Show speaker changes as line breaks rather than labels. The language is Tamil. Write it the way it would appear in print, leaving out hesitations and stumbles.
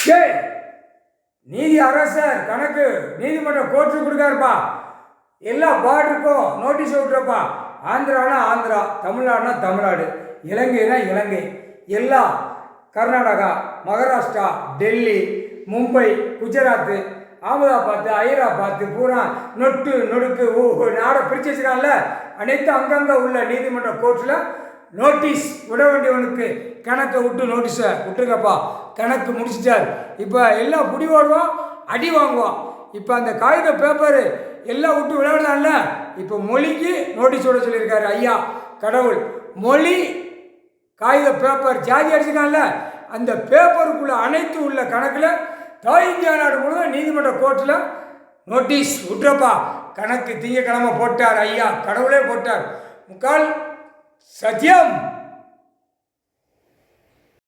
டேய், நீதி அரசர் கணக்கு நீதிமன்றம் கோர்ட்டு கொடுக்காருப்பா. எல்லா பார்டருக்கும் நோட்டீஸ் விட்டுறப்பா. ஆந்திரானா ஆந்திரா, தமிழ்நாடுனா தமிழ்நாடு, இலங்கைனா இலங்கை, எல்லா கர்நாடகா, மகாராஷ்டிரா, டெல்லி, மும்பை, குஜராத்து, அகமதாபாத்து, ஹைதராபாத்து பூரா நொட்டு நொடுக்கு நாடை பிரித்து வச்சுக்கான்ல, அனைத்து அங்கங்கே உள்ள நீதிமன்ற கோர்ட்டில் நோட்டீஸ் விட வேண்டியவனுக்கு கணக்கை விட்டு நோட்டீஸை விட்டுருங்கப்பா. கணக்கு முடிச்சிட்டார். இப்போ எல்லாம் புடி ஓடுவோம், அடி வாங்குவோம். இப்போ அந்த காகித பேப்பரு எல்லாம் விட்டு விளையாடுதான்ல, இப்போ மொழிக்கு நோட்டீஸ் விட சொல்லியிருக்காரு ஐயா கடவுள். மொழி காகித பேப்பர் ஜாதி அடிச்சுக்கான்ல, அந்த பேப்பருக்குள்ள அனைத்து உள்ள கணக்கில் இந்தியா நாடு முழுவதும் நீதிமன்ற கோர்ட்டில் நோட்டீஸ் விட்டுறப்பா. கணக்கு திங்கக்கிழமை போட்டார் ஐயா கடவுளே போட்டார். முக்கால் சத்தியம்.